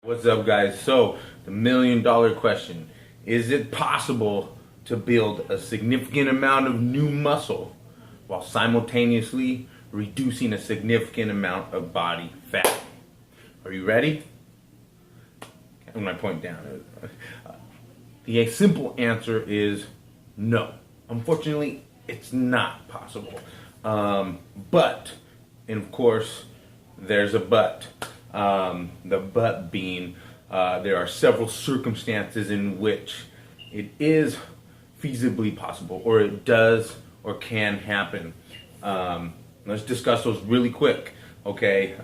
What's up, guys? So, the $1,000,000 question: is it possible to build a significant amount of new muscle while simultaneously reducing a significant amount of body fat? Are you ready? I'm going to point down. The simple answer is no. Unfortunately, it's not possible. But, and of course, there's a but. The but being there are several circumstances in which it is feasibly possible, or it does or can happen. Let's discuss those really quick. Okay,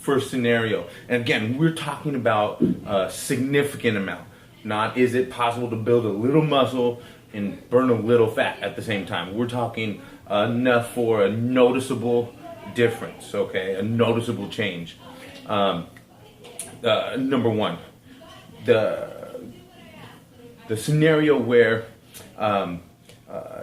first scenario, and again, we're talking about a significant amount. Not is it possible to build a little muscle and burn a little fat at the same time. We're talking enough for a noticeable difference. Okay, a noticeable change. Number one, the scenario where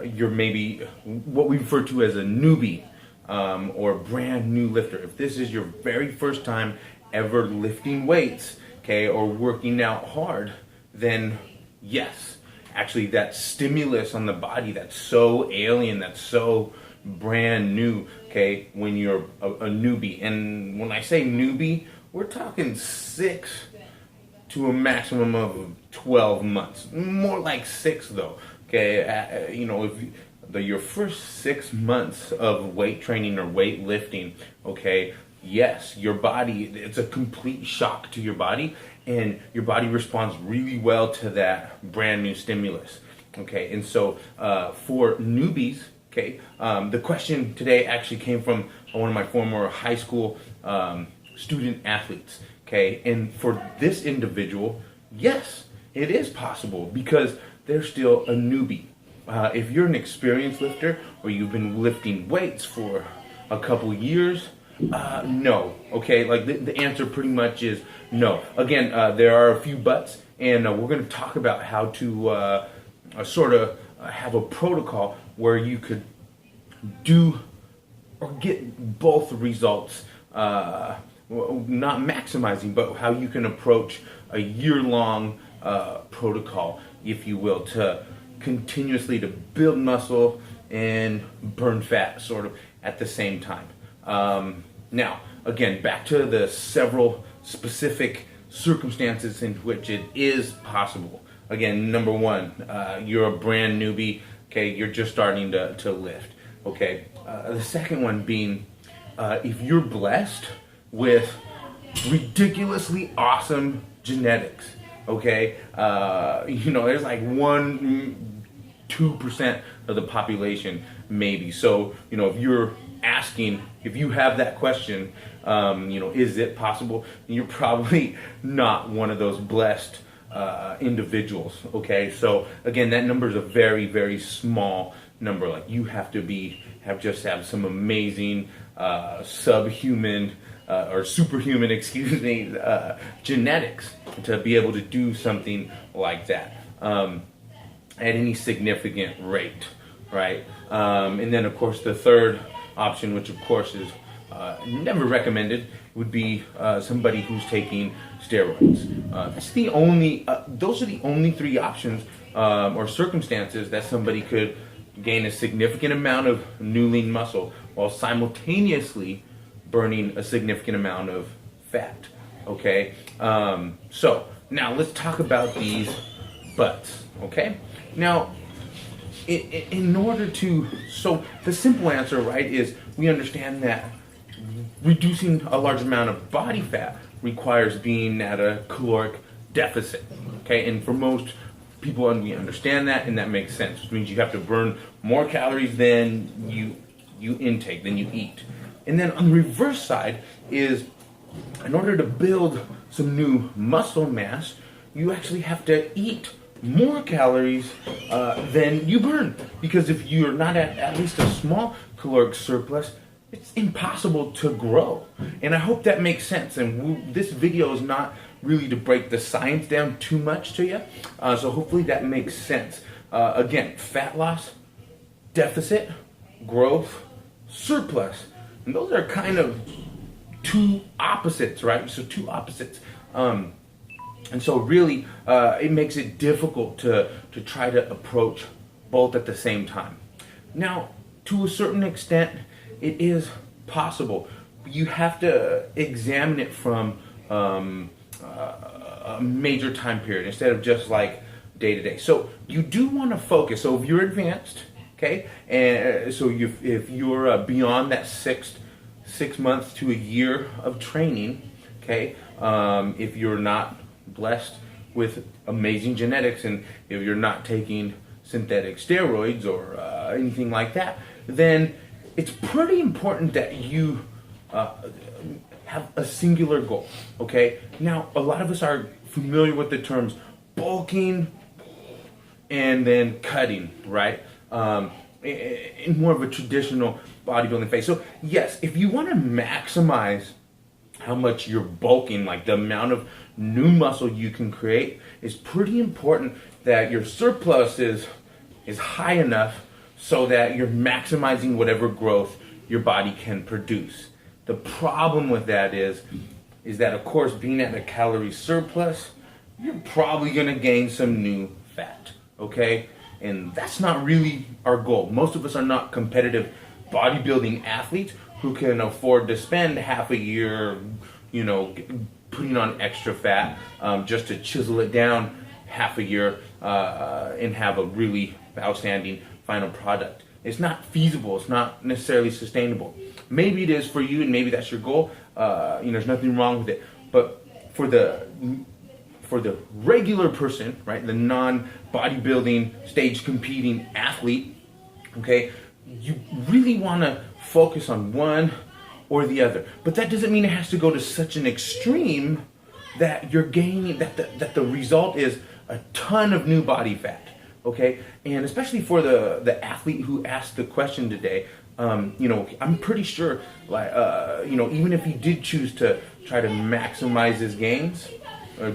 you're maybe what we refer to as a newbie or brand new lifter. If this is your very first time ever lifting weights, okay, or working out hard, then yes, actually that stimulus on the body that's so alien, that's so brand new, okay, when you're a newbie. And when I say newbie, we're talking 6 to a maximum of 12 months. More like 6 though, okay? If your first 6 months of weight training or weight lifting, okay, yes, your body, it's a complete shock to your body, and your body responds really well to that brand new stimulus, okay? And so for newbies, okay, the question today actually came from one of my former high school student athletes, okay? And for this individual, yes, it is possible because they're still a newbie. If you're an experienced lifter or you've been lifting weights for a couple years, no, okay? Like the answer pretty much is no. Again, there are a few buts, and we're going to talk about how to sort of have a protocol where you could do or get both results, not maximizing, but how you can approach a year-long protocol, if you will, to continuously to build muscle and burn fat sort of at the same time. Now, again, back to the several specific circumstances in which it is possible. Again, number one, you're a brand newbie, okay, you're just starting to lift, okay. The second one being, if you're blessed with ridiculously awesome genetics, okay, there's like 2% of the population maybe. So, if you're asking, if you have that question, is it possible? You're probably not one of those blessed individuals, okay? So again, that number is a very, very small number. Like you have to have some amazing subhuman or superhuman, genetics to be able to do something like that at any significant rate, right? And then of course the third option, which of course is never recommended, would be somebody who's taking steroids. Those are the only 3 options or circumstances that somebody could gain a significant amount of new lean muscle while simultaneously burning a significant amount of fat, okay? So now let's talk about these buts, okay? Now, in order to, so the simple answer, right, is we understand that reducing a large amount of body fat requires being at a caloric deficit, okay? And for most people, we understand that, and that makes sense, which means you have to burn more calories than you intake, than you eat. And then on the reverse side is, in order to build some new muscle mass, you actually have to eat more calories than you burn. Because if you're not at least a small caloric surplus, it's impossible to grow. And I hope that makes sense. And this video is not really to break the science down too much to you. So hopefully that makes sense. Again, fat loss, deficit, growth, surplus. And those are kind of two opposites, right? So two opposites. And so really, it makes it difficult to try to approach both at the same time. Now, to a certain extent, it is possible. You have to examine it from a major time period instead of just like day to day. So you do want to focus. So if you're advanced, okay, and so if you're beyond that 6 months to a year of training, okay, if you're not blessed with amazing genetics and if you're not taking synthetic steroids or anything like that, then it's pretty important that you have a singular goal. Okay, now a lot of us are familiar with the terms bulking and then cutting, right? In more of a traditional bodybuilding phase. So yes, if you want to maximize how much you're bulking, like the amount of new muscle you can create, it's pretty important that your surplus is high enough so that you're maximizing whatever growth your body can produce. The problem with that is that, of course, being at a calorie surplus, you're probably going to gain some new fat, okay? And that's not really our goal. Most of us are not competitive bodybuilding athletes who can afford to spend half a year, putting on extra fat just to chisel it down half a year and have a really outstanding final product. It's not feasible. It's not necessarily sustainable. Maybe it is for you, and maybe that's your goal. There's nothing wrong with it. But for the regular person, right, the non-bodybuilding, stage competing athlete, okay, you really want to focus on one or the other. But that doesn't mean it has to go to such an extreme that you're gaining, that the result is a ton of new body fat. Okay, and especially for the athlete who asked the question today, I'm pretty sure, even if he did choose to try to maximize his gains,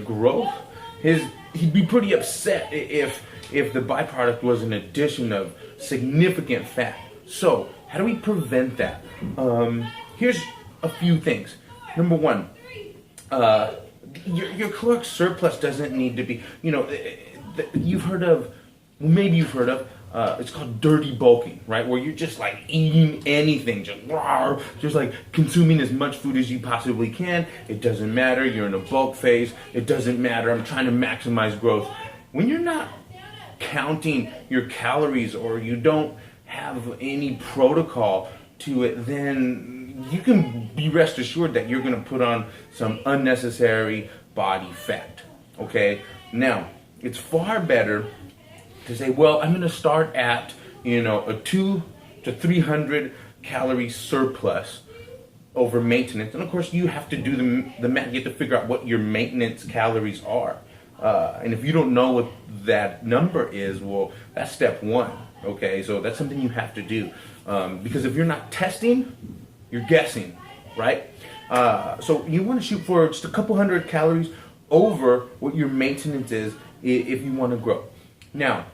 growth, he'd be pretty upset if the byproduct was an addition of significant fat. So how do we prevent that? Here's a few things. Number one, your caloric surplus doesn't need to be, maybe you've heard of, it's called dirty bulking, right? Where you're just like eating anything, just like consuming as much food as you possibly can. It doesn't matter, you're in a bulk phase. It doesn't matter, I'm trying to maximize growth. When you're not counting your calories or you don't have any protocol to it, then you can be rest assured that you're gonna put on some unnecessary body fat, okay? Now, it's far better to say, well, I'm going to start at, a 200 to 300 calorie surplus over maintenance. And of course, you have to do the math. You have to figure out what your maintenance calories are. And if you don't know what that number is, well, that's step one. Okay, so that's something you have to do. Because if you're not testing, you're guessing, right? So you want to shoot for just a couple hundred calories over what your maintenance is if you want to grow. Now,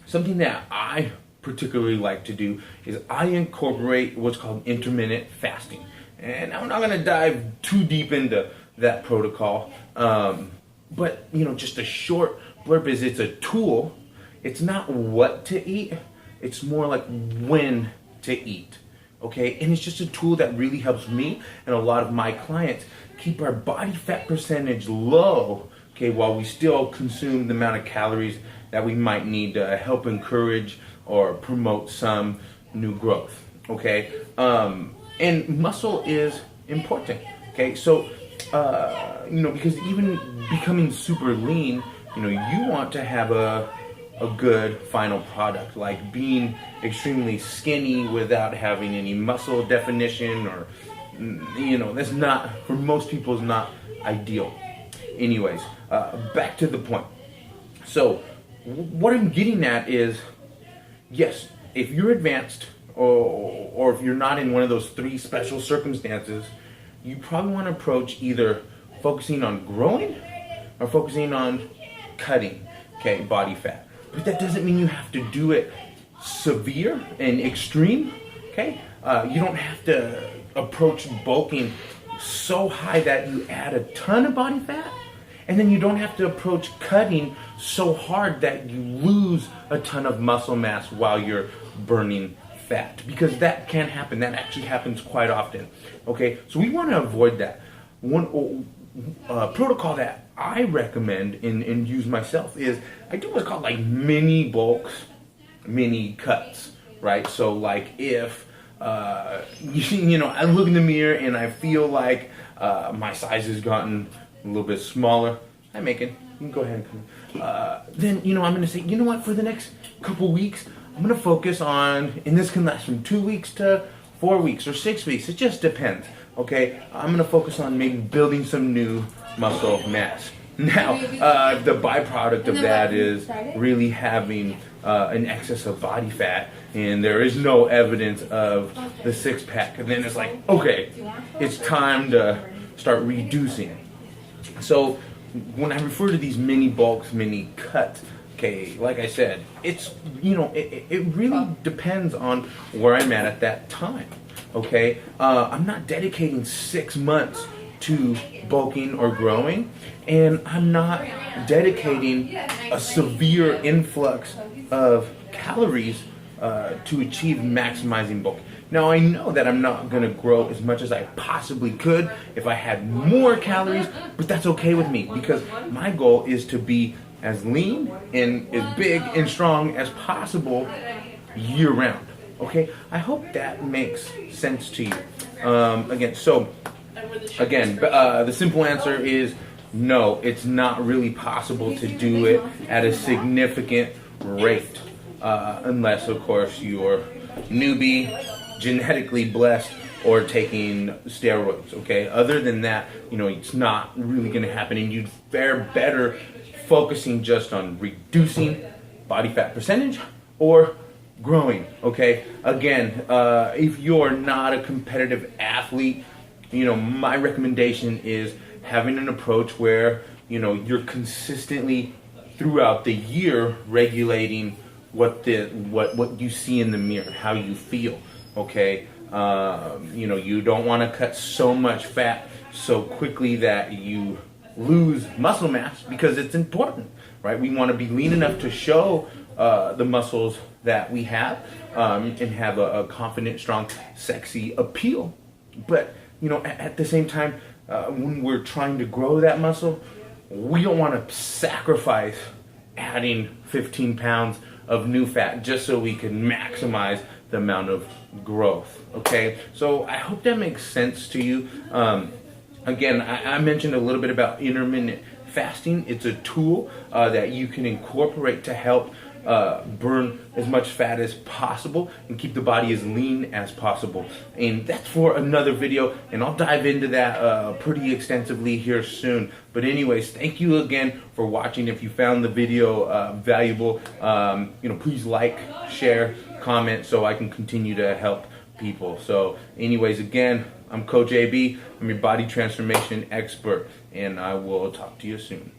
something that I particularly like to do is I incorporate what's called intermittent fasting. And I'm not going to dive too deep into that protocol. But, just a short blurb is it's a tool. It's not what to eat. It's more like when to eat. Okay? And it's just a tool that really helps me and a lot of my clients keep our body fat percentage low, okay, while we still consume the amount of calories that we might need to help encourage or promote some new growth, okay? And muscle is important, okay? So, because even becoming super lean, you want to have a good final product, like being extremely skinny without having any muscle definition or, that's not, for most people, is not ideal. Anyways, back to the point. So, what I'm getting at is, yes, if you're advanced or if you're not in one of those three special circumstances, you probably want to approach either focusing on growing or focusing on cutting, okay, body fat. But that doesn't mean you have to do it severe and extreme, okay? You don't have to approach bulking so high that you add a ton of body fat And then you don't have to approach cutting so hard that you lose a ton of muscle mass while you're burning fat, because that can happen. That actually happens quite often. Okay, so we want to avoid that. One protocol that I recommend and use myself is I do what's called like mini bulks, mini cuts, right? So like if you know, I look in the mirror and I feel like my size has gotten a little bit smaller. Hi, Macon. You can go ahead and come. Then, you know, I'm going to say, you know what, for the next couple weeks, I'm going to focus on, and this can last from 2 weeks to 4 weeks or 6 weeks. It just depends, okay? I'm going to focus on maybe building some new muscle mass. Now, the byproduct of that is really having an excess of body fat, and there is no evidence of the six-pack. And then it's like, okay, it's time to start reducing. So when I refer to these mini bulks, mini cuts, okay, like I said, it's, you know, it really depends on where I'm at that time, okay? I'm not dedicating 6 months to bulking or growing, and I'm not dedicating a severe influx of calories to achieve maximizing bulk. Now, I know that I'm not going to grow as much as I possibly could if I had more calories, but that's okay with me, because my goal is to be as lean and as big and strong as possible year round. Okay, I hope that makes sense to you. Again, the simple answer is no, it's not really possible to do it at a significant rate, unless, of course, you're newbie, genetically blessed, or taking steroids, okay? Other than that, you know, it's not really going to happen, and you'd fare better focusing just on reducing body fat percentage or growing, okay? Again, if you're not a competitive athlete, you know, my recommendation is having an approach where, you know, you're consistently throughout the year regulating what you see in the mirror, how you feel, okay? You know, you don't want to cut so much fat so quickly that you lose muscle mass, because it's important, right? We want to be lean enough to show the muscles that we have, and have a confident, strong, sexy appeal. But, you know, at the same time, when we're trying to grow that muscle, we don't want to sacrifice adding 15 pounds of new fat just so we can maximize the amount of growth, okay? So I hope that makes sense to you. Again, I mentioned a little bit about intermittent fasting. It's a tool that you can incorporate to help burn as much fat as possible and keep the body as lean as possible. And that's for another video, and I'll dive into that pretty extensively here soon. But anyways, thank you again for watching. If you found the video valuable, you know, please like, share, comment, so I can continue to help people. So anyways, again, I'm Coach AB. I'm your body transformation expert, and I will talk to you soon.